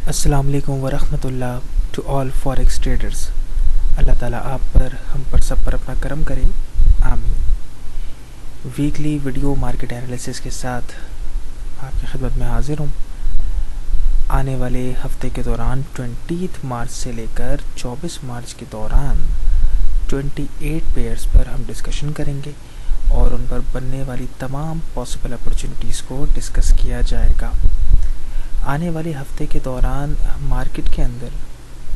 अस्सलाम वालेकुम वरहमतुल्लाह to all forex traders. अल्लाह ताला आप पर, हम पर, सब पर अपना करम करे, आमीन। वीकली वीडियो मार्केट एनालिसिस के साथ आपकी खिदमत में हाजिर हूँ। आने वाले हफ्ते के दौरान 20 मार्च से लेकर 24 मार्च के दौरान 28 पेयर्स पर हम डिस्कशन करेंगे और उन पर बनने वाली तमाम पॉसिबल अपॉर्चुनिटीज़ को डिस्कस किया जाएगा। आने वाले हफ्ते के दौरान मार्केट के अंदर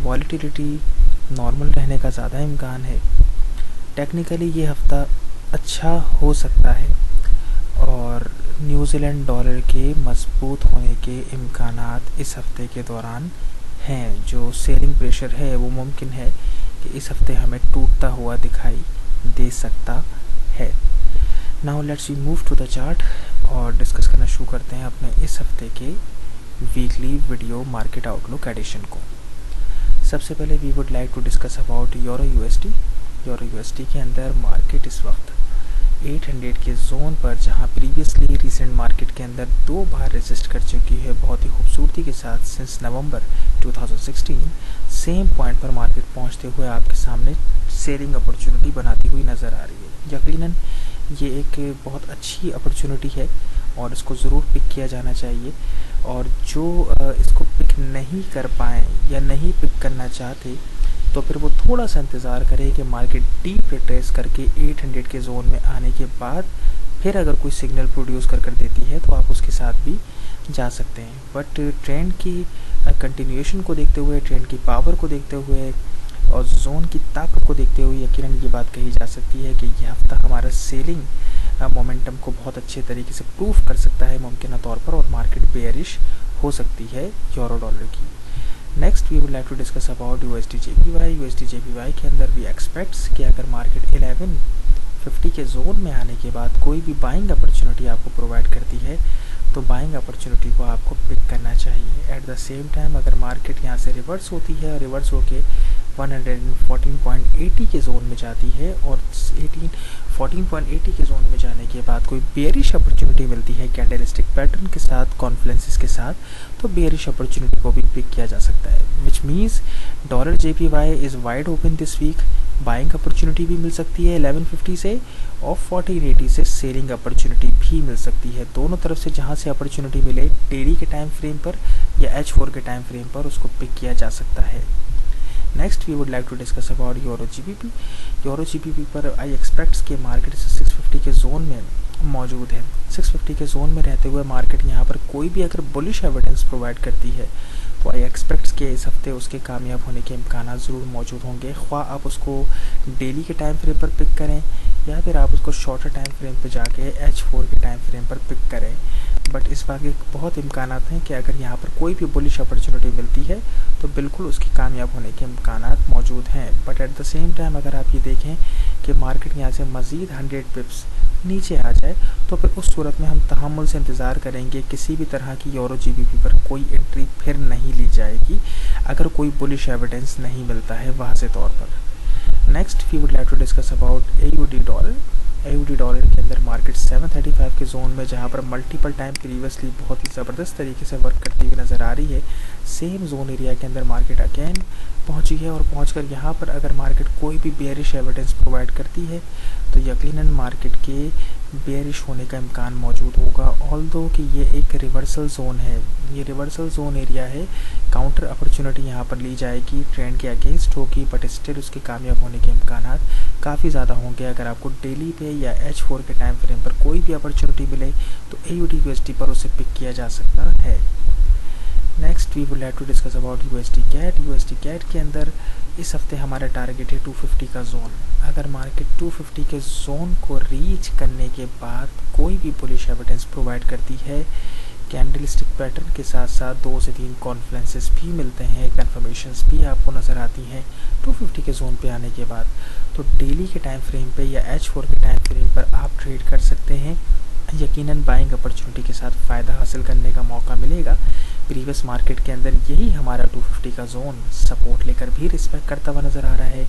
वॉलेटिलिटी नॉर्मल रहने का ज़्यादा इम्कान है। टेक्निकली ये हफ़्ता अच्छा हो सकता है और न्यूजीलैंड डॉलर के मजबूत होने के इम्कानात इस हफ्ते के दौरान हैं। जो सेलिंग प्रेशर है वो मुमकिन है कि इस हफ्ते हमें टूटता हुआ दिखाई दे सकता है। Now let's we move to the chart और डिस्कस करना शुरू करते हैं अपने इस हफ्ते के weekly video market outlook edition को। सबसे पहले we would like to discuss about euro USD. Euro USD के अंदर मार्केट इस वक्त 800 के जोन पर, जहां प्रीवियसली रिसेंट मार्केट के अंदर 2 बार रेजिस्ट कर चुकी है बहुत ही खूबसूरती के साथ सिंस नवंबर 2016, सेम पॉइंट पर मार्केट पहुंचते हुए आपके सामने सेलिंग अपॉर्चुनिटी बनाती हुई नज़र आ रही है। यकीनन ये एक बहुत अच्छी अपॉर्चुनिटी है और इसको ज़रूर पिक किया जाना चाहिए। और जो इसको पिक नहीं कर पाएँ या नहीं पिक करना चाहते तो फिर वो थोड़ा सा इंतज़ार करें कि मार्केट डीप रिट्रेस करके 800 के जोन में आने के बाद फिर अगर कोई सिग्नल प्रोड्यूस कर देती है तो आप उसके साथ भी जा सकते हैं। बट ट्रेंड की कंटिन्यूएशन को देखते हुए, ट्रेंड की पावर को देखते हुए और जोन की ताकत को देखते हुए यकीनन ये बात कही जा सकती है कि यह हफ्ता हमारा सेलिंग मोमेंटम को बहुत अच्छे तरीके से प्रूफ कर सकता है मुमकिन तौर पर, और मार्केट बेयरिश हो सकती है यूरो डॉलर की। Next we would like to discuss about USD JPY. USD JPY के अंदर वी एक्सपेक्ट्स कि अगर मार्केट 1150 के जोन में आने के बाद कोई भी बाइंग अपॉर्चुनिटी आपको प्रोवाइड करती है तो बाइंग अपॉर्चुनिटी को आपको पिक करना चाहिए। एट द सेम टाइम अगर मार्केट यहाँ से रिवर्स होती है और रिवर्स होके 114.80 के जोन में जाती है और 14.80 के जोन में जाने के बाद कोई बेयरिश अपॉर्चुनिटी मिलती है कैंडलस्टिक पैटर्न के साथ, कॉन्फ्लुएंसेस के साथ, तो बेयरिश अपॉर्चुनिटी को भी पिक किया जा सकता है। Which means dollar JPY is wide open this week. Buying opportunity भी मिल सकती है 1150 से और 1480 से सेलिंग अपॉर्चुनिटी भी मिल सकती है। दोनों तरफ से जहां से अपॉर्चुनिटी मिले डेली के टाइम फ्रेम पर या H4 के टाइम फ्रेम पर उसको पिक किया जा सकता है। Next we would like to discuss about euro GBP. Euro GBP पर आई एक्सपेक्ट्स के मार्केट 650 के जोन में मौजूद है। 650 के जोन में रहते हुए मार्केट यहाँ पर कोई भी अगर बुलिश एविडेंस प्रोवाइड करती है तो आई एक्सपेक्ट्स के इस हफ्ते उसके कामयाब होने के इम्कान ज़रूर मौजूद होंगे। ख्वाह आप उसको डेली के टाइम फ्रेम पर पिक करें या फिर आप उसको शॉर्टर टाइम फ्रेम पर जाके H4 के टाइम फ्रेम पर पिक करें। बट इस बात के बहुत इम्कानात हैं कि अगर यहाँ पर कोई भी बुलिश अपॉर्चुनिटी मिलती है तो बिल्कुल उसकी कामयाब होने के इम्कानात मौजूद हैं। But at the same time अगर आप ये देखें कि मार्केट यहाँ से मज़ीद 100 पिप्स नीचे आ जाए तो फिर उस सूरत में हम तहम्मुल से इंतज़ार करेंगे। किसी भी तरह की यूरो जीबीपी पर कोई एंट्री फिर नहीं ली जाएगी अगर कोई बुलिश एविडेंस नहीं मिलता है वाज़े तौर पर। Next we would like to discuss about AUD dollar. AUD dollar के अंदर मार्केट 735 के जोन में, जहां पर मल्टीपल टाइम प्रीवियसली बहुत ही ज़बरदस्त तरीके से वर्क करती हुई नज़र आ रही है, सेम जोन एरिया के अंदर मार्केट अगेन पहुंची है और पहुंचकर यहां पर अगर मार्केट कोई भी बेयरिश एविडेंस प्रोवाइड करती है तो यकीनन मार्केट के बेयरिश होने का इम्कान मौजूद होगा। ऑल्दो कि ये एक रिवर्सल जोन है, ये रिवर्सल जोन एरिया है, काउंटर अपॉर्चुनिटी यहाँ पर ली जाएगी, ट्रेंड के अगेंस्ट होगी, बट स्टिल उसके कामयाब होने के इम्कान काफ़ी ज़्यादा होंगे। अगर आपको डेली पे या H4 के टाइम फ्रेम पर कोई भी अपॉर्चुनिटी मिले तो AUD USD पर उसे पिक किया जा सकता है। Next we would like to discuss about USD CAD। USD CAD के अंदर इस हफ्ते हमारा टारगेट है 250 का जोन। अगर मार्केट 250 के जोन को रीच करने के बाद कोई भी बुलिश एविडेंस प्रोवाइड करती है, कैंडलस्टिक पैटर्न के साथ साथ 2 से 3 कॉन्फ्लुएंसेस भी मिलते हैं, कन्फर्मेशंस भी आपको नज़र आती हैं 250 के जोन पे आने के बाद, तो डेली के टाइम फ्रेम पे या H4 के टाइम फ्रेम पर आप ट्रेड कर सकते हैं। यकीनन बाइंग अपॉर्चुनिटी के साथ फ़ायदा हासिल करने का मौका मिलेगा। प्रीवियस मार्केट के अंदर यही हमारा 250 का जोन सपोर्ट लेकर भी रिस्पेक्ट करता हुआ नज़र आ रहा है,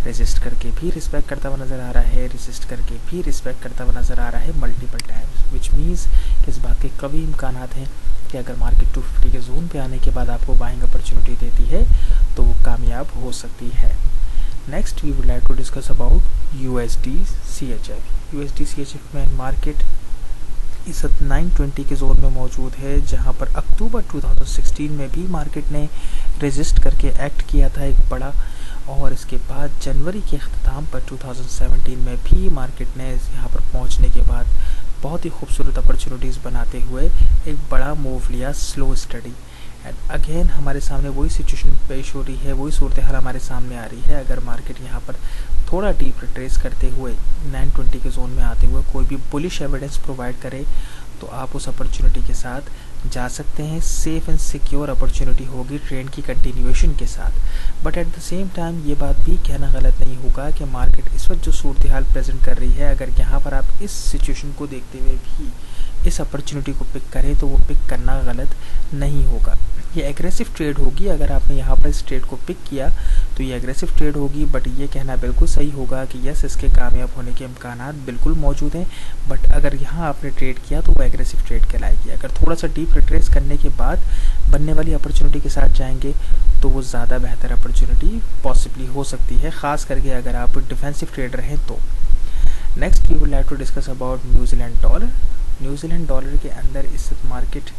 रेजिस्ट करके भी रिस्पेक्ट करता हुआ नज़र आ रहा है, रेजिस्ट करके भी रिस्पेक्ट करता हुआ नज़र आ रहा है मल्टीपल टाइम्स, विच मीन्स कि इस बात के कभी इम्कानात हैं कि अगर मार्केट 250 के जोन पे आने के बाद आपको बाइंग अपॉर्चुनिटी देती है तो वो कामयाब हो सकती है। Next we would like to discuss about USD-CHF। USD-CHF में मार्केट इस वक्त 920 के जोन में मौजूद है, जहां पर अक्टूबर 2016 में भी मार्केट ने रेजिस्ट करके एक्ट किया था एक बड़ा, और इसके बाद जनवरी के अख्ताम पर 2017 में भी मार्केट ने यहाँ पर पहुँचने के बाद बहुत ही खूबसूरत अपॉर्चुनिटीज़ बनाते हुए एक बड़ा मूव लिया, स्लो स्टडी। एंड अगेन हमारे सामने वही सिचुएशन पेश हो रही है, वही सूरत हाल हमारे सामने आ रही है। अगर मार्केट यहाँ पर थोड़ा डीप रिट्रेस करते हुए 920 के जोन में आते हुए कोई भी बुलिश एविडेंस प्रोवाइड करे तो आप उस अपॉर्चुनिटी के साथ जा सकते हैं। सेफ एंड सिक्योर अपॉर्चुनिटी होगी ट्रेंड की कंटिन्यूएशन के साथ। But at the same time ये बात भी कहना गलत नहीं होगा कि मार्केट इस वक्त जो सूरत हाल प्रेजेंट कर रही है, अगर यहाँ पर आप इस सिचुएशन को देखते हुए भी इस अपॉर्चुनिटी को पिक करें तो वो पिक करना गलत नहीं होगा। ये एग्रेसिव ट्रेड होगी, अगर आपने यहाँ पर इस ट्रेड को पिक किया तो ये एग्रेसिव ट्रेड होगी, बट ये कहना बिल्कुल सही होगा कि यस, इसके कामयाब होने के इम्कानात बिल्कुल मौजूद हैं। बट अगर यहाँ आपने ट्रेड किया तो वो एग्रेसिव ट्रेड कहलाएगी। अगर थोड़ा सा डीप रिट्रेस करने के बाद बनने वाली अपॉर्चुनिटी के साथ जाएंगे तो वो ज़्यादा बेहतर अपॉर्चुनिटी पॉसिबली हो सकती है, ख़ास करके अगर आप डिफेंसिव ट्रेडर हैं तो। Next we would like to discuss about New Zealand dollar. New Zealand dollar के अंदर इस मार्केट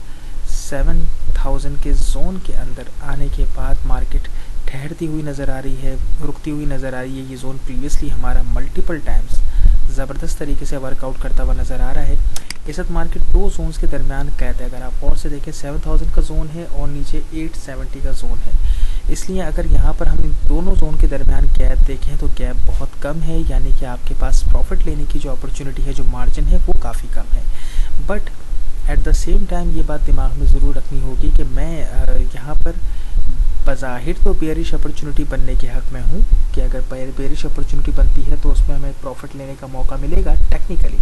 7000 के जोन के अंदर आने के बाद मार्केट ठहरती हुई नज़र आ रही है, रुकती हुई नज़र आ रही है। ये जोन प्रीवियसली हमारा मल्टीपल टाइम्स ज़बरदस्त तरीके से वर्कआउट करता हुआ नज़र आ रहा है। इस वक्त मार्केट दो जोन्स के दरमियान कैद है। अगर आप और से देखें 7000 का जोन है और नीचे 870 का जोन है, इसलिए अगर यहाँ पर हम इन दोनों जोन के दरमियान गैप देखें तो गैप बहुत कम है, यानी कि आपके पास प्रॉफिट लेने की जो अपॉर्चुनिटी है, जो मार्जिन है, वो काफ़ी कम है। But at the same time ये बात दिमाग में ज़रूर रखनी होगी कि मैं यहाँ पर बज़ाहिर तो बेयरिश अपॉर्चुनिटी बनने के हक़ में हूँ कि अगर बेयरिश अपॉर्चुनिटी बनती है तो उसमें हमें प्रॉफिट लेने का मौका मिलेगा technically.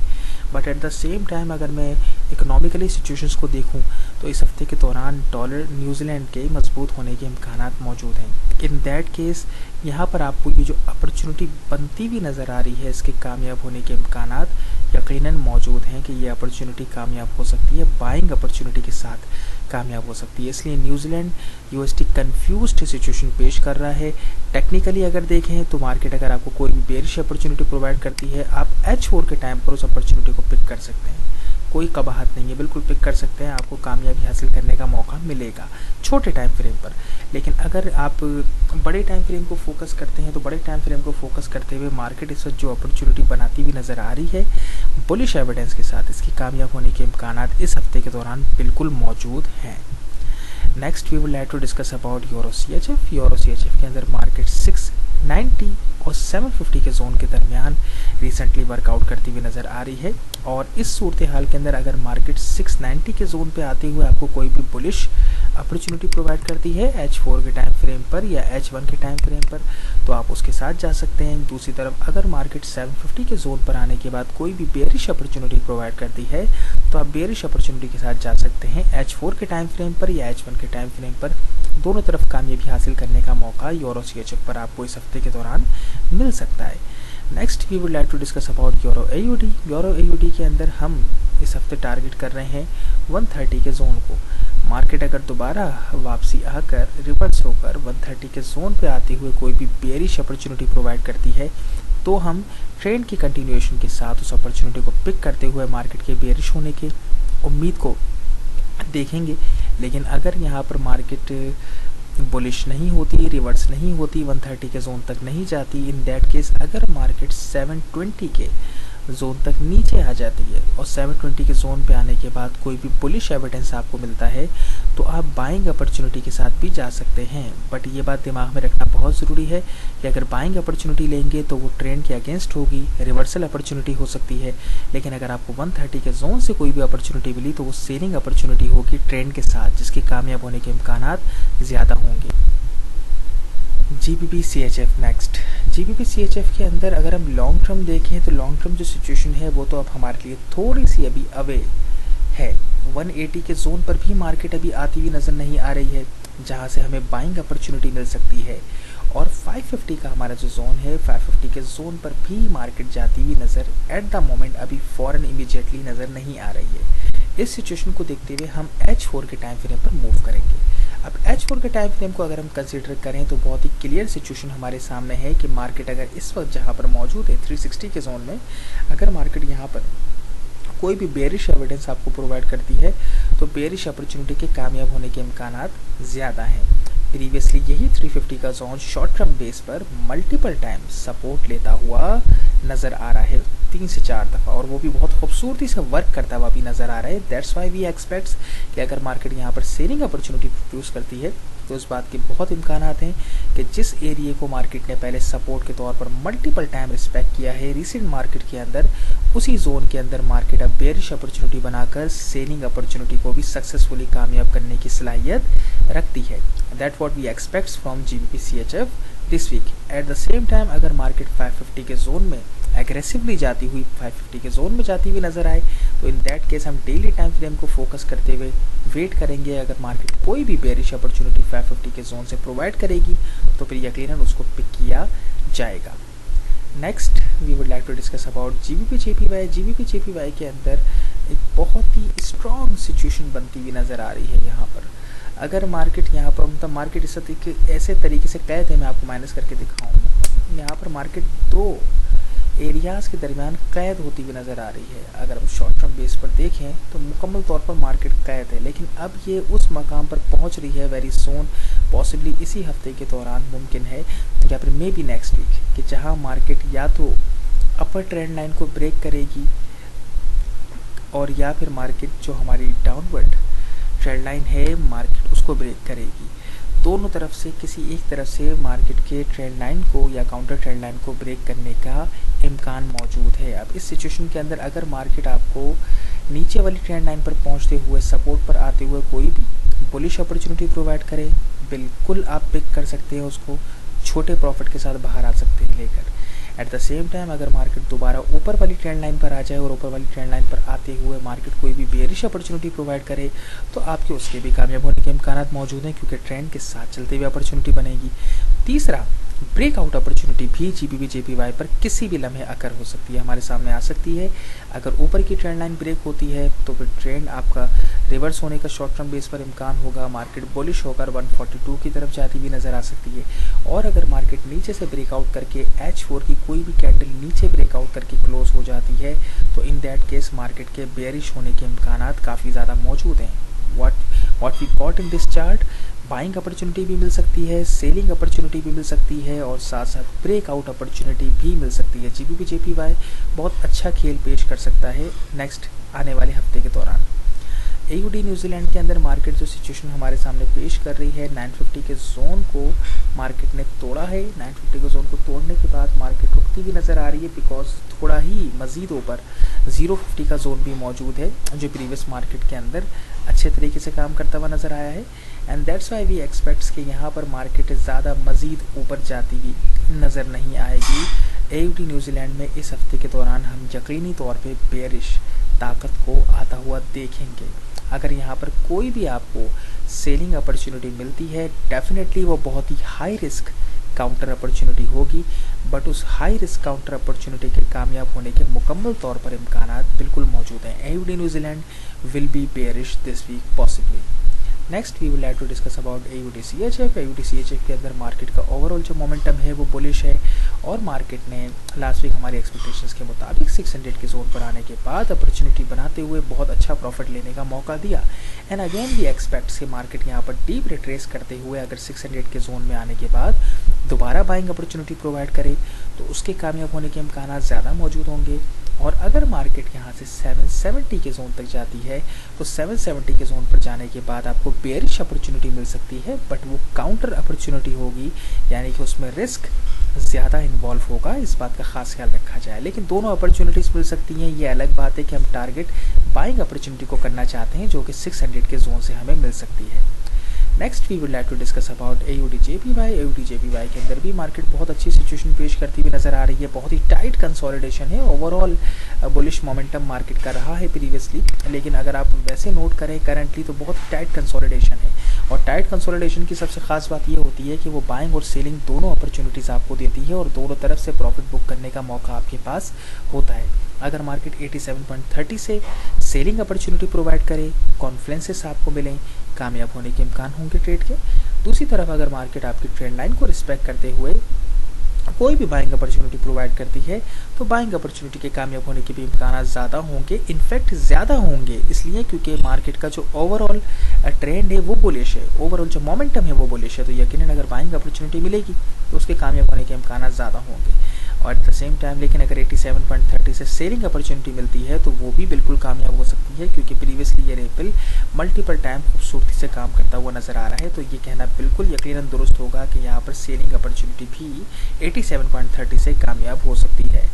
But at the same time अगर मैं इकोनॉमिकली सिचुएशंस को देखूं तो इस हफ्ते के दौरान डॉलर न्यूजीलैंड के मजबूत होने के इम्कानात मौजूद हैं। इन दैट केस यहाँ पर आपको ये जो अपॉर्चुनिटी बनती हुई नज़र आ रही है, इसके कामयाब होने के इम्कानात यकीनन मौजूद हैं कि ये अपॉर्चुनिटी कामयाब हो सकती है, बाइंग अपॉर्चुनिटी के साथ कामयाब हो सकती है। इसलिए न्यूजीलैंड USD कंफ्यूज्ड सिचुएशन पेश कर रहा है। टेक्निकली अगर देखें तो मार्केट अगर आपको कोई भी बेरिश अपॉर्चुनिटी प्रोवाइड करती है, आप H4 के टाइम पर उस अपॉर्चुनिटी को पिक कर सकते हैं। कोई कबाहत नहीं है, बिल्कुल पिक कर सकते हैं, आपको कामयाबी हासिल करने का मौका मिलेगा छोटे टाइम फ्रेम पर। लेकिन अगर आप बड़े टाइम फ्रेम को फोकस करते हैं तो बड़े टाइम फ्रेम को फोकस करते हुए मार्केट इस वक्त जो अपॉर्चुनिटी बनाती हुई नज़र आ रही है बुलिश एविडेंस के साथ, इसकी कामयाब होने के इम्कानात इस हफ्ते के दौरान बिल्कुल मौजूद हैं। Next we would like to discuss about euro CHF। Euro CHF के अंदर मार्केट 690 और 750 के जोन के दरमियान रिसेंटली वर्कआउट करती हुई नज़र आ रही है। और इस सूरत हाल के अंदर अगर मार्केट 690 के जोन पे आते हुए आपको कोई भी बुलिश अपॉर्चुनिटी प्रोवाइड करती है H4 के टाइम फ्रेम पर या H1 के टाइम फ्रेम पर तो आप उसके साथ जा सकते हैं। दूसरी तरफ अगर मार्केट 750 के जोन पर आने के बाद कोई भी बेरिश अपॉर्चुनिटी प्रोवाइड करती है तो आप बेरिश अपॉर्चुनिटी के साथ जा सकते हैं H4 के टाइम फ्रेम पर या H1 के टाइम फ्रेम पर। दोनों तरफ कामयाबी हासिल करने का मौका यूरो CHF पर आपको इस हफ्ते के दौरान मिल सकता है। Next we would like to discuss about euro AUD। Euro AUD के अंदर हम इस हफ्ते टारगेट कर रहे हैं 130 के जोन को। मार्केट अगर दोबारा वापसी आकर रिवर्स होकर 130 के जोन पे आते हुए कोई भी बेरिश अपॉर्चुनिटी प्रोवाइड करती है तो हम ट्रेंड की कंटिन्यूएशन के साथ उस अपॉर्चुनिटी को पिक करते हुए मार्केट के बेरिश होने की उम्मीद को देखेंगे। लेकिन अगर यहाँ पर मार्केट बुलिश नहीं होती, रिवर्स नहीं होती, 130 के जोन तक नहीं जाती, इन दैट केस अगर मार्केट 720 के जोन तक नीचे आ जाती है और 720 के जोन पे आने के बाद कोई भी बुलिश एविडेंस आपको मिलता है तो आप बाइंग अपॉर्चुनिटी के साथ भी जा सकते हैं। बट ये बात दिमाग में रखना बहुत ज़रूरी है कि अगर बाइंग अपॉर्चुनिटी लेंगे तो वो ट्रेंड के अगेंस्ट होगी, रिवर्सल अपॉर्चुनिटी हो सकती है। लेकिन अगर आपको 130 के जोन से कोई भी अपॉर्चुनिटी मिली तो वो सेलिंग अपॉर्चुनिटी होगी ट्रेंड के साथ, जिसके कामयाब होने के इम्कानात ज़्यादा होंगे। GBP CHF next. GBP CHF के अंदर अगर हम लॉन्ग टर्म देखें तो लॉन्ग टर्म जो सिचुएशन है वो तो अब हमारे लिए थोड़ी सी अभी अवे है। 180 के जोन पर भी मार्केट अभी आती हुई नज़र नहीं आ रही है, जहां से हमें बाइंग अपॉर्चुनिटी मिल सकती है। और 550 का हमारा जो जोन है, 550 के जोन पर भी मार्केट जाती हुई नज़र एट द मोमेंट अभी फ़ौरन इमीडिएटली नज़र नहीं आ रही है। इस सिचुएशन को देखते हुए हम H4 के टाइम फ्रेम पर मूव करेंगे। अब H4 के टाइम फ्रेम को अगर हम कंसीडर करें तो बहुत ही क्लियर सिचुएशन हमारे सामने है कि मार्केट अगर इस वक्त जहाँ पर मौजूद है 360 के जोन में, अगर मार्केट यहाँ पर कोई भी बेरिश एविडेंस आपको प्रोवाइड करती है तो बेरिश अपॉर्चुनिटी के कामयाब होने के इम्कानात ज़्यादा हैं। प्रीवियसली यही 350 का जोन शॉर्ट टर्म बेस पर मल्टीपल टाइम सपोर्ट लेता हुआ नज़र आ रहा है 3 से 4 दफ़ा, और वो भी बहुत खूबसूरती से वर्क करता हुआ भी नज़र आ रहा है। दैट्स वाई वी एक्सपेक्ट्स कि अगर मार्केट यहाँ पर सेलिंग अपॉर्चुनिटी प्रोड्यूस करती है तो इस बात के बहुत इम्कानात हैं कि जिस एरिया को मार्केट ने पहले सपोर्ट के तौर पर मल्टीपल टाइम रिस्पेक्ट किया है रिसेंट मार्केट के अंदर, उसी जोन के अंदर मार्केट अब बेरिश अपॉर्चुनिटी बनाकर सेलिंग अपॉर्चुनिटी को भी सक्सेसफुली कामयाब करने की सलाहियत रखती है। That what we expects from GBP CHF this week. At the same time अगर मार्केट 550 के जोन में एग्रेसिवली जाती हुई 550 के जोन में जाती हुई नजर आए तो इन दैट केस हम डेली टाइम फ्रेम को फोकस करते हुए वेट करेंगे। अगर मार्केट कोई भी बेरिश अपॉर्चुनिटी 550 के जोन से प्रोवाइड करेगी तो फिर यकीनन उसको पिक किया जाएगा। Next we would like to discuss about GBP JPY। GBP JPY के अंदर एक बहुत ही स्ट्रॉन्ग सिचुएशन बनती हुई नज़र आ रही है। यहाँ पर अगर मार्केट यहाँ पर मतलब मार्केट इस वक्त ऐसे तरीके से कैद है, मैं आपको माइनस करके दिखाऊँ। यहाँ पर मार्केट दो एरियाज़ के दरमियान कैद होती हुई नज़र आ रही है। अगर हम शॉर्ट टर्म बेस पर देखें तो मुकम्मल तौर पर मार्केट कैद है, लेकिन अब ये उस मकाम पर पहुंच रही है वेरी सून, पॉसिबली इसी हफ्ते के दौरान मुमकिन है या फिर मे बी नेक्स्ट वीक, कि जहां मार्केट या तो अपर ट्रेंड लाइन को ब्रेक करेगी और या फिर मार्केट जो हमारी डाउनवर्ड ट्रेंड लाइन है मार्केट उसको ब्रेक करेगी। दोनों तरफ से किसी एक तरफ से मार्केट के ट्रेंड लाइन को या काउंटर ट्रेंड लाइन को ब्रेक करने का इम्कान मौजूद है। अब इस सिचुएशन के अंदर अगर मार्केट आपको नीचे वाली ट्रेंड लाइन पर पहुंचते हुए सपोर्ट पर आते हुए कोई भी बुलिश अपॉर्चुनिटी प्रोवाइड करे, बिल्कुल आप पिक कर सकते हैं उसको, छोटे प्रॉफिट के साथ बाहर आ सकते हैं लेकर। एट द सेम टाइम अगर मार्केट दोबारा ऊपर वाली ट्रेंड लाइन पर आ जाए और ऊपर वाली ट्रेंड लाइन पर आते हुए मार्केट कोई भी बेरिश अपॉर्चुनिटी प्रोवाइड करे तो आपके उसके भी कामयाब होने के इम्कानात मौजूद हैं, क्योंकि ट्रेंड के साथ चलते हुए अपॉर्चुनिटी बनेगी। तीसरा, ब्रेकआउट अपॉर्चुनिटी भी GBP JPY पर किसी भी लम्हे अकर हो सकती है, हमारे सामने आ सकती है। अगर ऊपर की ट्रेंड लाइन ब्रेक होती है तो फिर ट्रेंड आपका रिवर्स होने का शॉर्ट टर्म बेस पर इम्कान होगा, मार्केट बुलिश होकर 142 की तरफ जाती हुई नज़र आ सकती है। और अगर मार्केट नीचे से ब्रेकआउट करके H4 की कोई भी कैंडल नीचे ब्रेकआउट करके क्लोज हो जाती है तो इन दैट केस मार्केट के बेरिश होने के इम्कानात काफ़ी ज़्यादा मौजूद हैं। what we got in this chart, buying opportunity भी मिल सकती है, सेलिंग अपॉर्चुनिटी भी मिल सकती है और साथ साथ ब्रेकआउट अपॉर्चुनिटी भी मिल सकती है। GBP JPY बहुत अच्छा खेल पेश कर सकता है नेक्स्ट आने वाले हफ्ते के दौरान। AUD न्यूजीलैंड के अंदर मार्केट जो सिचुएशन हमारे सामने पेश कर रही है, 950 के जोन को मार्केट ने तोड़ा है। 950 के जोन को तोड़ने के बाद मार्केट रुकती भी नज़र आ रही है, बिकॉज थोड़ा ही मज़ीद ऊपर 050 का जोन भी मौजूद है जो प्रीवियस मार्केट के अंदर अच्छे तरीके से काम करता हुआ नज़र आया है। And that's why we expects कि यहाँ पर मार्केट ज़्यादा मज़ीद ऊपर जाती हुई नज़र नहीं आएगी। AUD न्यूजीलैंड में इस हफ्ते के दौरान हम यकीनी तौर पे बेरिश ताकत को आता हुआ देखेंगे। अगर यहाँ पर कोई भी आपको सेलिंग अपॉर्चुनिटी मिलती है, डेफिनेटली वो बहुत ही हाई रिस्क काउंटर अपॉर्चुनिटी होगी, बट उस हाई रिस्क काउंटर अपॉर्चुनिटी के कामयाब होने के मुकम्मल तौर पर इम्कानात बिल्कुल मौजूद हैं। AUD New Zealand will be bearish this week possibly. Next we will like to discuss about AUD CHF। AUD CHF के अंदर मार्केट का ओवरऑल जो मोमेंटम है वो बुलिश है और मार्केट ने लास्ट वीक हमारी एक्सपेक्टेशंस के मुताबिक 600 के जोन पर आने के बाद अपॉर्चुनिटी बनाते हुए बहुत अच्छा प्रॉफिट लेने का मौका दिया। एंड अगेन वी एक्सपेक्ट्स कि मार्केट यहाँ पर डीप रिट्रेस करते हुए अगर 600 के जोन में आने के बाद दोबारा बाइंग अपॉर्चुनिटी प्रोवाइड करे तो उसके कामयाब होने के इम्कान ज़्यादा मौजूद होंगे। और अगर मार्केट यहाँ से 770 के जोन तक जाती है तो 770 के जोन पर जाने के बाद आपको बेरिश अपॉर्चुनिटी मिल सकती है, बट वो काउंटर अपॉर्चुनिटी होगी, यानी कि उसमें रिस्क ज़्यादा इन्वॉल्व होगा। इस बात का खास ख्याल रखा जाए। लेकिन दोनों अपॉर्चुनिटीज़ मिल सकती हैं। ये अलग बात है कि हम टारगेट बाइंग अपॉर्चुनिटी को करना चाहते हैं जो कि 600 के जोन से हमें मिल सकती है। Next we would like to discuss about AUD JPY। AUD JPY के अंदर भी मार्केट बहुत अच्छी सिचुएशन पेश करती हुई नज़र आ रही है। बहुत ही टाइट कंसोलिडेशन है, ओवरऑल बुलिश मोमेंटम मार्केट का रहा है प्रीवियसली, लेकिन अगर आप वैसे नोट करें करंटली तो बहुत टाइट कंसोलिडेशन है और टाइट कंसोलिडेशन की सबसे खास बात ये होती है कि वो बाइंग और सेलिंग दोनों अपॉर्चुनिटीज़ आपको देती है और दोनों तरफ से प्रॉफिट बुक करने का मौका आपके पास होता है। अगर मार्केट 87.30 से सेलिंग अपॉर्चुनिटी प्रोवाइड करे, कॉन्फ्लुएंसेस आपको मिलें, कामयाब होने के इम्कान होंगे ट्रेड के। दूसरी तरफ अगर मार्केट आपकी ट्रेंड लाइन को रिस्पेक्ट करते हुए कोई भी बाइंग अपॉर्चुनिटी प्रोवाइड करती है तो बाइंग अपॉर्चुनिटी के कामयाब होने के भी इम्कान ज़्यादा होंगे, इनफैक्ट ज़्यादा होंगे, इसलिए क्योंकि मार्केट का जो ओवरऑल ट्रेंड है वो बुलिश है, ओवरऑल जो मोमेंटम है वो बुलिश है। तो यकीनन अगर बाइंग अपॉर्चुनिटी मिलेगी तो उसके कामयाब होने के इम्कान ज़्यादा होंगे। और एट द सेम टाइम लेकिन अगर 87.30 से सेलिंग अपॉर्चुनिटी मिलती है तो वो भी बिल्कुल कामयाब हो सकती है, क्योंकि प्रीवियसली ये रिपल मल्टीपल टाइम खूबसूरती से काम करता हुआ नज़र आ रहा है। तो ये कहना बिल्कुल यकीनन दुरुस्त होगा कि यहाँ पर सेलिंग अपॉर्चुनिटी भी 87.30 से कामयाब हो सकती है।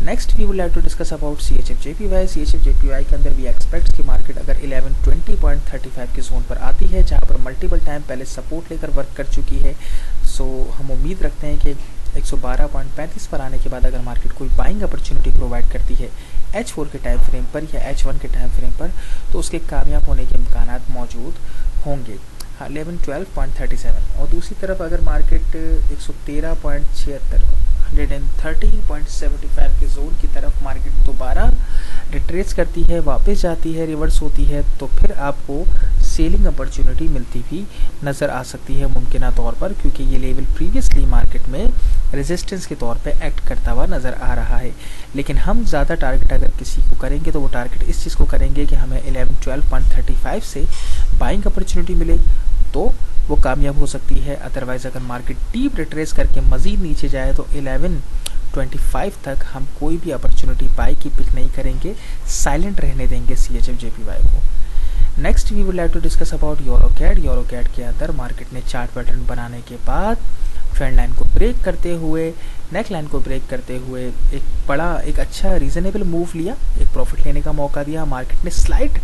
Next we would like to discuss about CHF-JPY। CHF-JPY के अंदर वी एक्सपेक्ट कि मार्केट अगर 1120.35 के जोन पर आती है, जहाँ पर मल्टीपल टाइम पहले सपोर्ट लेकर वर्क कर चुकी है, सो हम उम्मीद रखते हैं कि 112.35 पर आने के बाद अगर मार्केट कोई बाइंग अपॉर्चुनिटी प्रोवाइड करती है H4 के टाइम फ्रेम पर या H1 के टाइम फ्रेम पर, तो उसके कामयाब होने के इम्कान मौजूद होंगे। हाँ, 1112.37। और दूसरी तरफ अगर मार्केट 113.76 113.75 के जोन की तरफ मार्केट दोबारा रिट्रेस करती है, वापस जाती है, रिवर्स होती है, तो फिर आपको सेलिंग अपॉर्चुनिटी मिलती भी नज़र आ सकती है मुमकिना तौर पर, क्योंकि ये लेवल प्रीवियसली मार्केट में रेजिस्टेंस के तौर पे एक्ट करता हुआ नज़र आ रहा है। लेकिन हम ज़्यादा टारगेट अगर किसी को करेंगे तो वो टारगेट इस चीज़ को करेंगे कि हमें 1112.35 से बाइंग अपॉर्चुनिटी मिले तो वो कामयाब हो सकती है। अदरवाइज़ अगर मार्केट डीप रिट्रेस करके मज़ीद नीचे जाए तो 1125 तक हम कोई भी अपॉर्चुनिटी बाई की पिक नहीं करेंगे, साइलेंट रहने देंगे CHF-JPY को। Next we would like to discuss about euro CAD. Euro CAD के अंदर मार्केट ने चार्ट पैटर्न बनाने के बाद ट्रेंड लाइन को ब्रेक करते हुए, नेक लाइन को ब्रेक करते हुए एक अच्छा रीजनेबल मूव लिया, एक प्रॉफिट लेने का मौका दिया। मार्केट ने स्लाइट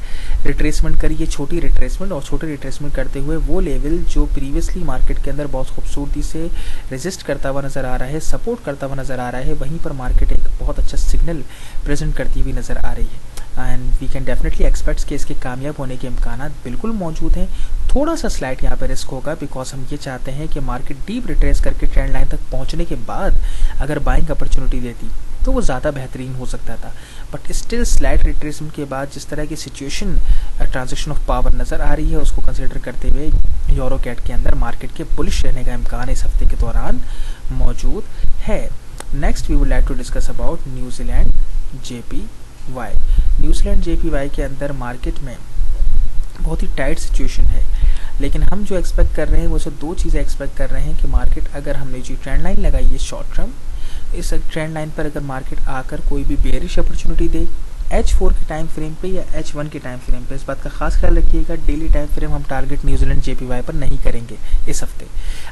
रिट्रेसमेंट करी, ये छोटी रिट्रेसमेंट, और छोटी रिट्रेसमेंट करते हुए वो लेवल जो प्रीवियसली मार्केट के अंदर बहुत खूबसूरती से रेजिस्ट करता हुआ नज़र आ रहा है, सपोर्ट करता हुआ नज़र आ रहा है, वहीं पर मार्केट एक बहुत अच्छा सिग्नल प्रेजेंट करती हुई नज़र आ रही है। And we can definitely expect कि इसके कामयाब होने के इम्कान बिल्कुल मौजूद हैं। थोड़ा सा स्लाइड यहाँ पर रिस्क होगा, बिकॉज हम ये चाहते हैं कि मार्केट डीप रिट्रेस करके ट्रेंड लाइन तक पहुँचने के बाद अगर बाइंग अपॉर्चुनिटी देती तो वो ज़्यादा बेहतरीन हो सकता था। बट स्टिल स्लाइड रिट्रेसमेंट के बाद जिस तरह की सिचुएशन ट्रांजेक्शन ऑफ पावर नज़र आ रही है, उसको कंसिडर करते हुए यूरोकैड के अंदर मार्केट के बुलिश रहने का इम्कान इस हफ्ते के दौरान मौजूद है। Next we would like to discuss about New Zealand JPY। New Zealand JPY के अंदर मार्केट में बहुत ही टाइट सिचुएशन है, लेकिन हम जो एक्सपेक्ट कर रहे हैं वो सिर्फ दो चीज़ें एक्सपेक्ट कर रहे हैं कि मार्केट अगर हमने जो ट्रेंड लाइन लगाई है शॉर्ट टर्म, इस ट्रेंड लाइन पर अगर मार्केट आकर कोई भी बेयरिश अपॉर्चुनिटी दे H4 के टाइम फ्रेम पे या H1 के टाइम फ्रेम पे, इस बात का खास ख्याल रखिएगा, डेली टाइम फ्रेम हम टारगेट न्यूजीलैंड JPY पर नहीं करेंगे इस हफ्ते।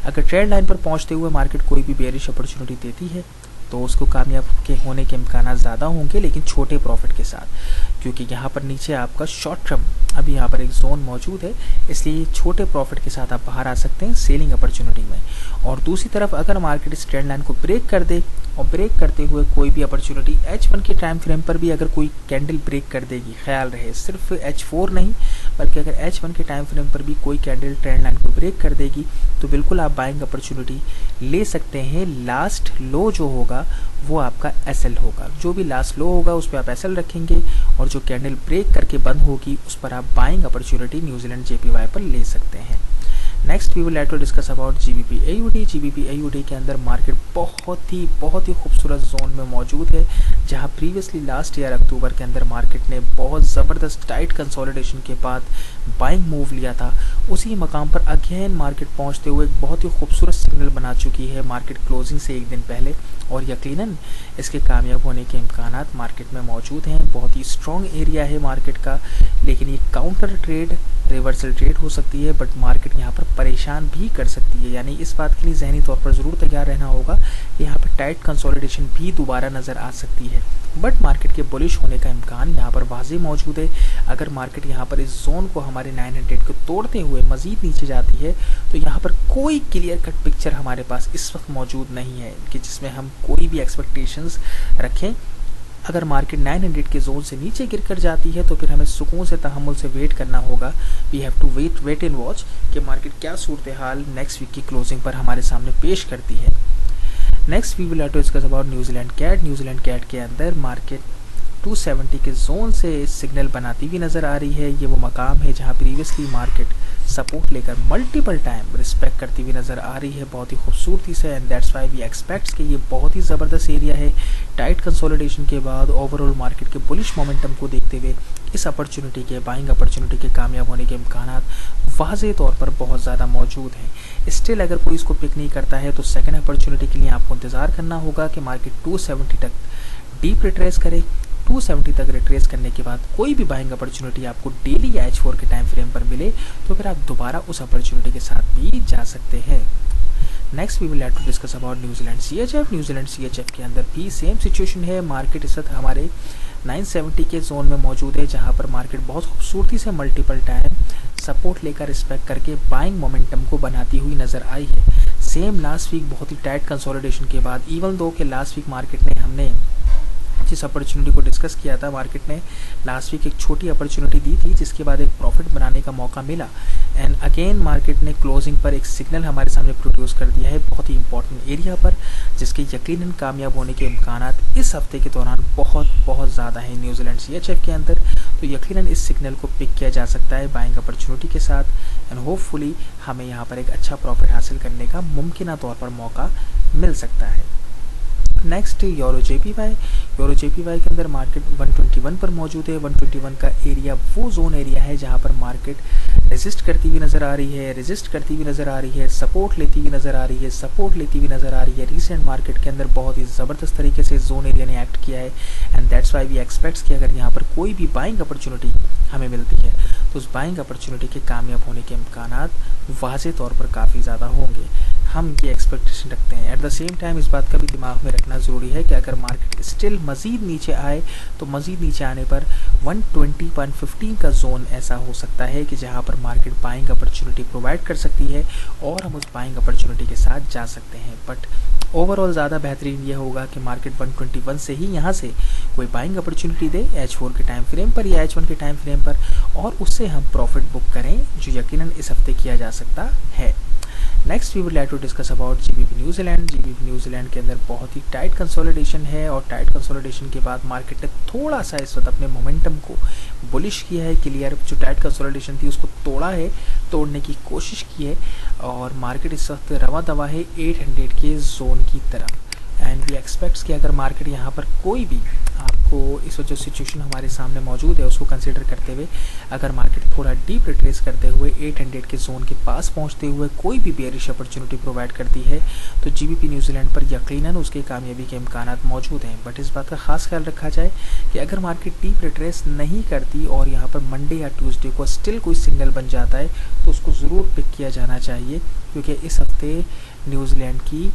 अगर ट्रेंड लाइन पर पहुंचते हुए मार्केट कोई भी बेयरिश अपॉर्चुनिटी देती है तो उसको कामयाब के होने के इम्कान ज़्यादा होंगे, लेकिन छोटे प्रॉफिट के साथ, क्योंकि यहाँ पर नीचे आपका शॉर्ट टर्म अभी यहाँ पर एक जोन मौजूद है, इसलिए छोटे प्रॉफिट के साथ आप बाहर आ सकते हैं सेलिंग अपॉर्चुनिटी में। और दूसरी तरफ अगर मार्केट इस ट्रेंड लाइन को ब्रेक कर दे और ब्रेक करते हुए कोई भी अपॉर्चुनिटी H1 के टाइम फ्रेम पर भी अगर कोई कैंडल ब्रेक कर देगी, ख्याल रहे सिर्फ H4 नहीं बल्कि अगर H1 के टाइम फ्रेम पर भी कोई कैंडल ट्रेंड लाइन को ब्रेक कर देगी तो बिल्कुल आप बाइंग अपॉर्चुनिटी ले सकते हैं। लास्ट लो जो होगा वो आपका SL होगा, जो भी लास्ट लो होगा उस पर आप SL रखेंगे और जो कैंडल ब्रेक करके बंद होगी उस पर आप बाइंग अपॉर्चुनिटी न्यूजीलैंड JPY पर ले सकते हैं। Next we will like to discuss about GBP AUD। GBP AUD के अंदर मार्केट बहुत ही खूबसूरत जोन में मौजूद है, जहां प्रीवियसली लास्ट ईयर अक्टूबर के अंदर मार्केट ने बहुत ज़बरदस्त टाइट कंसोलिडेशन के बाद बाइंग मूव लिया था। उसी मकाम पर अगेन मार्केट पहुंचते हुए एक बहुत ही खूबसूरत सिग्नल बना चुकी है मार्केट क्लोजिंग से एक दिन पहले, और यकीनन इसके कामयाब होने के इम्कान मार्केट में मौजूद हैं। बहुत ही स्ट्रॉन्ग एरिया है मार्केट का, लेकिन ये काउंटर ट्रेड रिवर्सल ट्रेड हो सकती है, बट मार्केट यहाँ पर परेशान भी कर सकती है। यानी इस बात के लिए जहनी तौर पर ज़रूर तैयार रहना होगा कि यहाँ पर टाइट कंसोलिडेशन भी दोबारा नज़र आ सकती है, बट मार्केट के बुलिश होने का इम्कान यहाँ पर वाज़ेह मौजूद है। अगर मार्केट यहाँ पर इस जोन को हमारे 900 को तोड़ते हुए मज़ीद नीचे जाती है तो यहाँ पर कोई क्लियर कट पिक्चर हमारे पास इस वक्त मौजूद नहीं है कि जिसमें हम कोई भी एक्सपेक्टेशंस रखें अगर मार्केट 900 के जोन से नीचे गिर कर जाती है तो फिर हमें सुकून से तहम्मुल से वेट करना होगा। We have to wait and watch कि मार्केट क्या सूरत हाल नेक्स्ट वीक की क्लोजिंग पर हमारे सामने पेश करती है। Next we will have to discuss about New Zealand CAD. New Zealand CAD के अंदर मार्केट 270 के जोन से सिग्नल बनाती हुई नज़र आ रही है। ये वो मकाम है जहाँ प्रीवियसली मार्केट सपोर्ट लेकर मल्टीपल टाइम रिस्पेक्ट करती हुई नज़र आ रही है बहुत ही खूबसूरती से, and that's why we expects कि ये बहुत ही ज़बरदस्त एरिया है। टाइट कंसोलिडेशन के बाद ओवरऑल मार्केट के बुलिश मोमेंटम को देखते हुए इस अपॉर्चुनिटी के बाइंग अपॉर्चुनिटी के कामयाब होने के इम्कानात वाज़ेह तौर पर बहुत ज़्यादा मौजूद हैं। स्टिल अगर कोई इसको पिक नहीं करता है तो सेकंड अपॉर्चुनिटी के लिए आपको इंतज़ार करना होगा कि मार्केट 270 तक डीप रिट्रेस करे। 270 तक रिट्रेस करने के बाद कोई भी बाइंग अपॉर्चुनिटी आपको डेली या H4 के टाइम फ्रेम पर मिले तो फिर आप दोबारा उस अपॉर्चुनिटी के साथ भी जा सकते हैं। Next we will have to discuss about New Zealand CHF। New Zealand CHF के अंदर भी सेम सिचुएशन है। मार्केट इस वक्त हमारे 970 के जोन में मौजूद है जहां पर मार्केट बहुत खूबसूरती से मल्टीपल टाइम सपोर्ट लेकर रिस्पेक्ट करके बाइंग मोमेंटम को बनाती हुई नज़र आई है। सेम लास्ट वीक बहुत ही टाइट कंसोलिडेशन के बाद, इवन दो कि लास्ट वीक मार्केट ने हमने जिस अपॉर्चुनिटी को डिस्कस किया था, मार्केट ने लास्ट वीक एक छोटी अपॉर्चुनिटी दी थी जिसके बाद एक प्रॉफिट बनाने का मौका मिला, एंड अगेन मार्केट ने क्लोजिंग पर एक सिग्नल हमारे सामने प्रोड्यूस कर दिया है बहुत ही इंपॉर्टेंट एरिया पर, जिसके यकीनन कामयाब होने के इम्कानात इस हफ्ते के दौरान बहुत ज़्यादा है न्यूजीलैंड CHF के अंदर। तो यकीनन इस सिग्नल को पिक किया जा सकता है बाइंग अपॉर्चुनिटी के साथ, एंड होपफुली हमें यहाँ पर एक अच्छा प्रॉफिट हासिल करने का मुमकिन तौर पर मौका मिल सकता है। Next euro JPY। Euro JPY के अंदर मार्केट 121 पर मौजूद है। 121 का एरिया वो जोन एरिया है जहां पर मार्केट रेजिस्ट करती हुई नज़र आ रही है, सपोर्ट लेती हुई नज़र आ रही है। रिसेंट मार्केट के अंदर बहुत ही ज़बरदस्त तरीके से जोन एरिया ने एक्ट किया है, and that's why we expects कि अगर यहाँ पर कोई भी बाइंग अपॉर्चुनिटी हमें मिलती है तो उस बाइंग अपॉर्चुनिटी के कामयाब होने के इम्कानात वाज़ेह तौर पर काफ़ी ज़्यादा होंगे। हम ये एक्सपेक्टेशन रखते हैं। एट द सेम टाइम इस बात का भी दिमाग में रखना ज़रूरी है कि अगर मार्केट स्टिल मज़ीद नीचे आए तो मज़ीद नीचे आने पर 120-115 का जोन ऐसा हो सकता है कि जहां पर मार्केट बाइंग अपॉर्चुनिटी प्रोवाइड कर सकती है और हम उस बाइंग अपॉर्चुनिटी के साथ जा सकते हैं। बट ओवरऑल ज़्यादा बेहतरीन ये होगा कि मार्केट 121 से ही यहाँ से कोई बाइंग अपॉर्चुनिटी दे H4 के टाइम फ्रेम पर या H1 के टाइम फ्रेम पर, और उससे हम प्रॉफिट बुक करें जो यकीनन इस हफ्ते किया जा सकता है। Next we would like to discuss about GBP New Zealand. GBP New Zealand के अंदर बहुत ही टाइट कंसोलिडेशन है, और टाइट कंसोलिडेशन के बाद मार्केट ने थोड़ा सा इस वक्त अपने मोमेंटम को बुलिश किया है। क्लियर जो टाइट कंसोलिडेशन थी उसको तोड़ने की कोशिश की है, और मार्केट इस वक्त रवा दवा है 800 के जोन की तरफ, एंड वी एक्सपेक्ट्स कि अगर मार्केट यहाँ पर कोई भी आपको इस वक्त जो सिचुएशन हमारे सामने मौजूद है उसको कंसिडर करते हुए अगर मार्केट थोड़ा डीप रिट्रेस करते हुए 800 के जोन के पास पहुँचते हुए कोई भी बेयरिश अपॉर्चुनिटी प्रोवाइड करती है तो GBP न्यूजीलैंड पर यकीनन उसके कामयाबी के इम्कानात मौजूद हैं। बट इस बात का खास ख्याल रखा जाए कि अगर मार्केट डीप रिट्रेस नहीं करती और यहाँ पर मंडे या ट्यूसडे को स्टिल कोई सिग्नल बन जाता है तो उसको ज़रूर पिक किया जाना चाहिए, क्योंकि इस हफ्ते न्यूजीलैंड की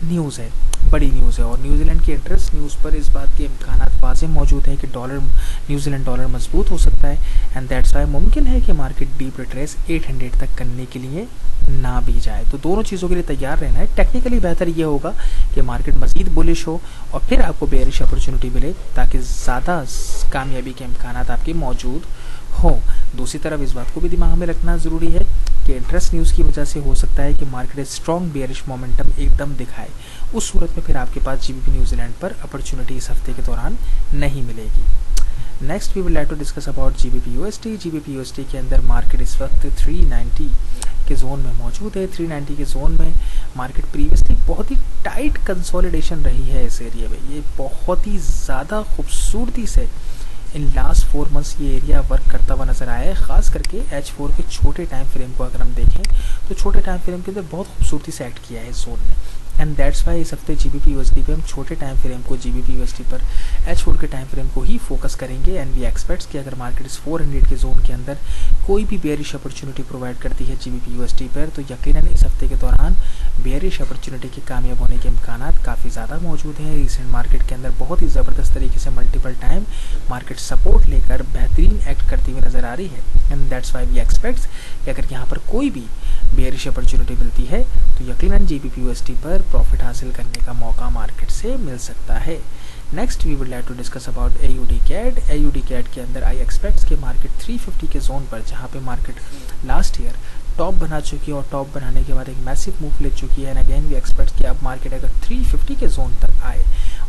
न्यूज़ है, बड़ी न्यूज़ है, और न्यूजीलैंड की इंटरेस्ट न्यूज़ पर इस बात के इम्कानात वाज़ेह मौजूद है कि न्यूजीलैंड डॉलर मजबूत हो सकता है, एंड दैट्स वाई मुमकिन है कि मार्केट डीप रिट्रेस 800 तक करने के लिए ना भी जाए। तो दोनों चीज़ों के लिए तैयार रहना है। टेक्निकली बेहतर ये होगा कि मार्केट मज़ीद बुलिश हो और फिर आपको बेयरिश अपॉर्चुनिटी मिले ताकि ज़्यादा कामयाबी के इम्कानात आपके मौजूद हो। दूसरी तरफ इस बात को भी दिमाग में रखना ज़रूरी है कि इंटरेस्ट न्यूज़ की वजह से हो सकता है कि मार्केट स्ट्रॉन्ग बेयरिश मोमेंटम एकदम दिखाए, उस सूरत में फिर आपके पास GBP न्यूजीलैंड पर अपॉर्चुनिटी इस हफ्ते के दौरान नहीं मिलेगी। Next we will like to discuss about GBP USD। GBP USD के अंदर मार्केट इस वक्त 390 के जोन में मौजूद है। 390 के जोन में मार्केट प्रीवियसली बहुत ही टाइट कंसोलिडेशन रही है इस एरिया में। ये बहुत ही ज़्यादा खूबसूरती से इन लास्ट 4 मंथ्स ये एरिया वर्क करता हुआ नज़र आया है। ख़ास करके H4 के छोटे टाइम फ्रेम को अगर हम देखें तो छोटे टाइम फ्रेम के अंदर बहुत खूबसूरती से एक्ट किया है इस जोन ने, एंड दैट्स वाई इस हफ्ते GBP USD पे हम छोटे टाइम फ्रेम को GBP USD पर H4 के टाइम फ्रेम को ही फोकस करेंगे, एंड वी एक्सपेक्ट्स कि अगर मार्केट इस 400 के जोन के अंदर कोई भी बेयरिश अपॉर्चुनिटी प्रोवाइड करती है GBP USD पर तो यकीनन इस हफ्ते के दौरान बेयरिश अपॉर्चुनिटी के कामयाब होने के इम्कानात काफ़ी ज़्यादा मौजूद हैं। रिसेंट मार्केट के अंदर बहुत ही ज़बरदस्त तरीके से मल्टीपल टाइम मार्केट सपोर्ट लेकर बेहतरीन एक्ट करती हुई नज़र आ रही है, and that's why we expects कि अगर यहाँ पर कोई भी बेयरिश अपॉर्चुनिटी मिलती है तो यकीनन GBP USD पर प्रॉफिट हासिल करने का मौका मार्केट से मिल सकता है। Next we would like to discuss about AUD CAD। AUD CAD के अंदर आई एक्सपेक्ट्स के मार्केट 350 के जोन पर, जहाँ पे मार्केट लास्ट ईयर टॉप बना चुकी है और टॉप बनाने के बाद एक मैसिव मूव ले चुकी है, एंड अगेन वी एक्सपेक्ट कि अब मार्केट अगर 350 के जोन तक आए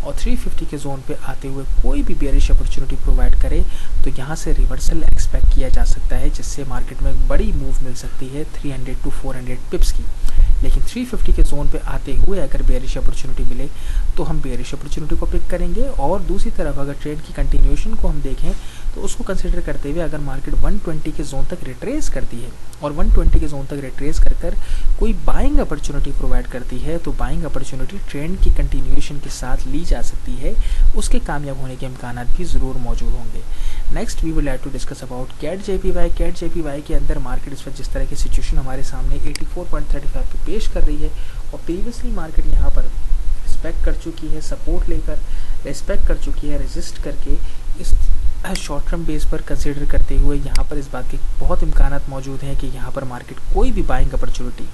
और 350 के जोन पे आते हुए कोई भी बेयरिश अपॉर्चुनिटी प्रोवाइड करे तो यहाँ से रिवर्सल एक्सपेक्ट किया जा सकता है, जिससे मार्केट में बड़ी मूव मिल सकती है 300 to 400 पिप्स की। लेकिन 350 के जोन पे आते हुए अगर बेयरिश अपॉर्चुनिटी मिले तो हम बेयरिश अपॉर्चुनिटी को पिक करेंगे, और दूसरी तरफ अगर ट्रेंड की कंटिन्यूएशन को हम देखें तो उसको कंसिडर करते हुए अगर मार्केट 120 के जोन तक रिट्रेस करती है और 120 के जोन तक रिट्रेस कर कोई बाइंग अपॉर्चुनिटी प्रोवाइड करती है तो बाइंग अपॉर्चुनिटी ट्रेंड की कंटिन्यूएशन के साथ ली जा सकती है, उसके कामयाब होने के इम्कान भी ज़रूर मौजूद होंगे। Next we will like to discuss about CAD JPY। CAD JPY के अंदर मार्केट इस वक्त जिस तरह की सिचुएशन हमारे सामने 84.35 पे पेश कर रही है, और प्रीवियसली मार्केट यहाँ पर रिस्पेक्ट कर चुकी है, सपोर्ट लेकर रिस्पेक्ट कर चुकी है, रेजिस्ट करके इस शॉर्ट टर्म बेस पर कंसिडर करते हुए यहाँ पर इस बात के बहुत इम्कानात मौजूद हैं कि यहाँ पर मार्केट कोई भी बाइंग अपॉर्चुनिटी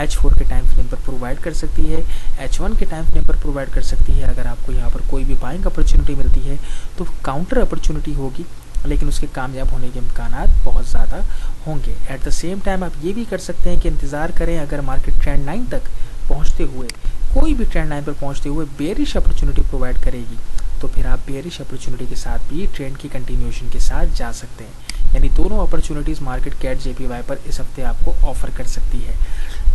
H4 के टाइम फ्रेम पर प्रोवाइड कर सकती है, H1 के टाइम फ्रेम पर प्रोवाइड कर सकती है। अगर आपको यहाँ पर कोई भी बाइंग अपॉर्चुनिटी मिलती है तो काउंटर अपॉर्चुनिटी होगी, लेकिन उसके कामयाब होने के इम्कानात बहुत ज़्यादा होंगे। एट द सेम टाइम आप ये भी कर सकते हैं कि इंतज़ार करें, अगर मार्केट ट्रेंड लाइन तक पहुँचते हुए कोई भी ट्रेंड लाइन पर पहुँचते हुए बेयरिश अपॉर्चुनिटी प्रोवाइड करेगी तो फिर आप बेयरिश अपॉर्चुनिटी के साथ भी ट्रेंड की कंटिन्यूएशन के साथ जा सकते हैं। यानी दोनों अपॉर्चुनिटीज़ मार्केट CAD JPY पर इस हफ्ते आपको ऑफर कर सकती है।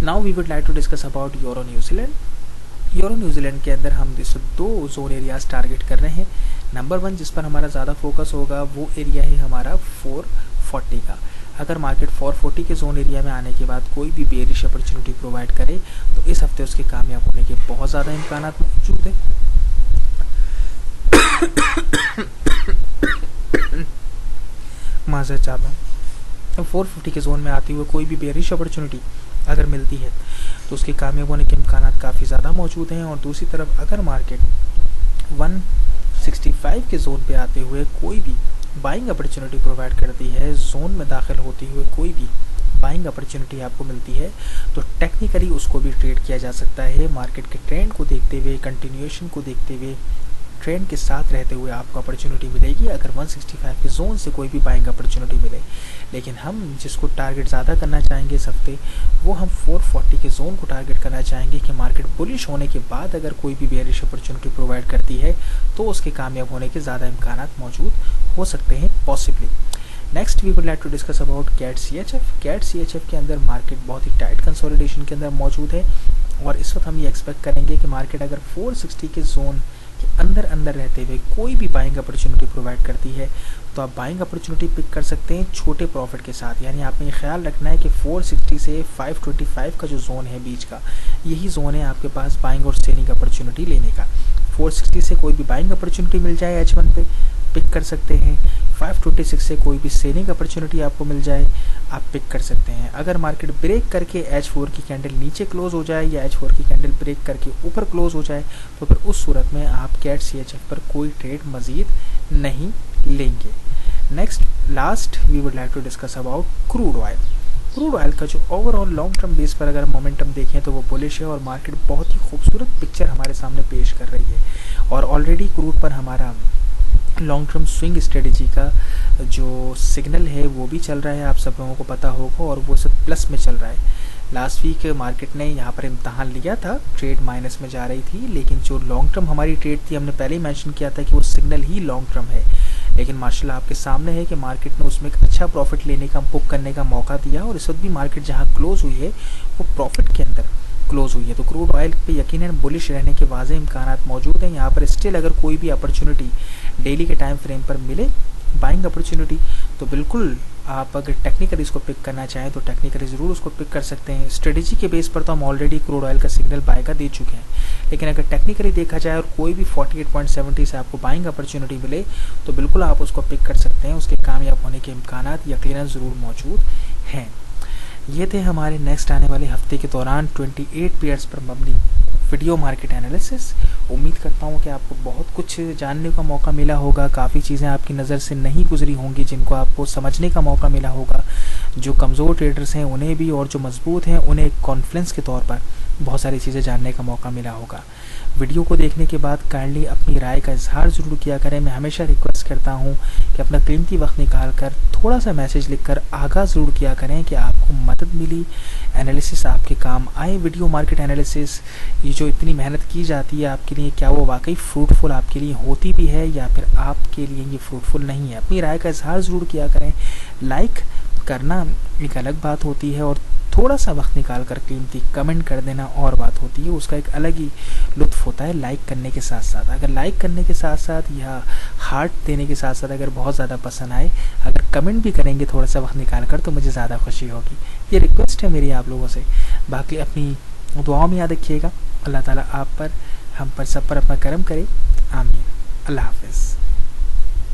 Now we would like to discuss about euro New Zealand. Euro New Zealand के अंदर हम इस 2 जोन एरियाज टारगेट कर रहे हैं। नंबर 1 जिस पर हमारा ज़्यादा फोकस होगा वो एरिया है हमारा 440 का। अगर मार्केट 440 के जोन एरिया में आने के बाद कोई भी बेयरिश अपॉर्चुनिटी प्रोवाइड करे तो इस हफ्ते उसके कामयाब होने के बहुत ज़्यादा इम्कान मौजूद हैं। माज़ा चाहता हूँ 450 के जोन में आती हुए कोई भी बेयरिश अपॉर्चुनिटी अगर मिलती है तो उसके कामयाब होने के इम्कान काफ़ी ज़्यादा मौजूद हैं, और दूसरी तरफ अगर मार्केट 165 के जोन पे आते हुए कोई भी बाइंग अपॉर्चुनिटी प्रोवाइड करती है, जोन में दाखिल होते हुए कोई भी बाइंग अपॉर्चुनिटी आपको मिलती है तो टेक्निकली उसको भी ट्रेड किया जा सकता है। मार्केट के ट्रेंड को देखते हुए, कंटिन्यूएशन को देखते हुए, ट्रेंड के साथ रहते हुए आपको अपॉर्चुनिटी मिलेगी अगर 165 के जोन से कोई भी बाइंग अपॉर्चुनिटी मिले। लेकिन हम जिसको टारगेट ज़्यादा करना चाहेंगे इस हफ्ते वो हम 440 के जोन को टारगेट करना चाहेंगे कि मार्केट बुलिश होने के बाद अगर कोई भी बेयरिश अपॉर्चुनिटी प्रोवाइड करती है तो उसके कामयाब होने के ज़्यादा इम्कान मौजूद हो सकते हैं possibly. Next we would like to discuss about CAD CHF। CAD CHF के अंदर मार्केट बहुत ही टाइट कंसोलिडेशन के अंदर मौजूद है, और इस वक्त हम ये एक्सपेक्ट करेंगे कि मार्केट अगर 460 के जोन के अंदर रहते हुए कोई भी बाइंग अपॉर्चुनिटी प्रोवाइड करती है तो आप बाइंग अपॉर्चुनिटी पिक कर सकते हैं छोटे प्रॉफिट के साथ। यानी आपने ये ख्याल रखना है कि 460 से 525 का जो जोन है बीच का, यही जोन है आपके पास बाइंग और सेलिंग अपॉर्चुनिटी लेने का। 460 से कोई भी बाइंग अपॉर्चुनिटी मिल जाए H1 पे पिक कर सकते हैं, 526 से कोई भी सेलिंग अपॉर्चुनिटी आपको मिल जाए आप पिक कर सकते हैं। अगर मार्केट ब्रेक करके H4 की कैंडल नीचे क्लोज हो जाए या H4 की कैंडल ब्रेक करके ऊपर क्लोज हो जाए तो फिर उस सूरत में आप CAD CHF पर कोई ट्रेड मज़ीद नहीं लेंगे। Next last we would like to discuss about crude oil. Crude oil का जो ओवरऑल लॉन्ग टर्म बेस पर अगर मोमेंटम देखें तो वो बुलिश है, और मार्केट बहुत ही खूबसूरत पिक्चर हमारे सामने पेश कर रही है, और ऑलरेडी क्रूड पर हमारा लॉन्ग टर्म स्विंग स्ट्रेटजी का जो सिग्नल है वो भी चल रहा है, आप सब लोगों को पता होगा, और वो सब प्लस में चल रहा है। लास्ट वीक मार्केट ने यहाँ पर इम्तहान लिया था, ट्रेड माइनस में जा रही थी, लेकिन जो लॉन्ग टर्म हमारी ट्रेड थी हमने पहले ही मेंशन किया था कि वो सिग्नल ही लॉन्ग टर्म है, लेकिन माशाल्लाह आपके सामने है कि मार्केट ने उसमें एक अच्छा प्रॉफिट लेने का, बुक करने का मौका दिया, और इस वक्त भी मार्केट जहाँ क्लोज हुई है वो प्रॉफिट के अंदर क्लोज हुई है। तो क्रूड ऑयल पे यकीनन बुलिश रहने के वाज़े इम्कानात मौजूद हैं। यहाँ पर स्टिल अगर कोई भी अपॉर्चुनिटी डेली के टाइम फ्रेम पर मिले बाइंग अपॉर्चुनिटी तो बिल्कुल आप अगर टेक्निकली इसको पिक करना चाहें तो टेक्निकली ज़रूर उसको पिक कर सकते हैं। स्ट्रेटजी के बेस पर तो हम ऑलरेडी क्रूड ऑयल का सिग्नल बाय का दे चुके हैं, लेकिन अगर टेक्निकली देखा जाए और कोई भी 48.70 से आपको बाइंग अपॉर्चुनिटी मिले तो बिल्कुल आप उसको पिक कर सकते हैं। उसके कामयाब होने के इम्कानात यकीनन ज़रूर मौजूद हैं। ये थे हमारे नेक्स्ट आने वाले हफ्ते के दौरान 28 पेयर्स पर मबनी वीडियो मार्केट एनालिसिस। उम्मीद करता हूँ कि आपको बहुत कुछ जानने का मौका मिला होगा, काफ़ी चीज़ें आपकी नज़र से नहीं गुजरी होंगी जिनको आपको समझने का मौका मिला होगा। जो कमज़ोर ट्रेडर्स हैं उन्हें भी, और जो मजबूत हैं उन्हें कॉन्फ्रेंस के तौर पर बहुत सारी चीज़ें जानने का मौका मिला होगा। वीडियो को देखने के बाद काइंडली अपनी राय का इज़हार ज़रूर किया करें। मैं हमेशा रिक्वेस्ट करता हूँ कि अपना कीमती वक्त निकाल कर थोड़ा सा मैसेज लिखकर आगाह ज़रूर किया करें कि आपको मदद मिली, एनालिसिस आपके काम आए। वीडियो मार्केट एनालिसिस ये जो इतनी मेहनत की जाती है आपके लिए, क्या वो वाकई फ्रूटफुल आपके लिए होती भी है या फिर आपके लिए ये फ्रूटफुल नहीं है। अपनी राय का इज़हार ज़रूर किया करें। लाइक करना एक अलग बात होती है और थोड़ा सा वक्त निकाल कर कीमती कमेंट कर देना और बात होती है, उसका एक अलग ही लुत्फ़ होता है लाइक करने के साथ साथ। अगर लाइक करने के साथ साथ या हार्ट देने के साथ साथ अगर बहुत ज़्यादा पसंद आए, अगर कमेंट भी करेंगे थोड़ा सा वक्त निकाल कर, तो मुझे ज़्यादा खुशी होगी। ये रिक्वेस्ट है मेरी आप लोगों से। बाकी अपनी दुआओं में याद रखिएगा। अल्लाह ताला आप पर, हम पर, सब पर अपना करम करे। आमीन। अल्लाह हाफ़िज़।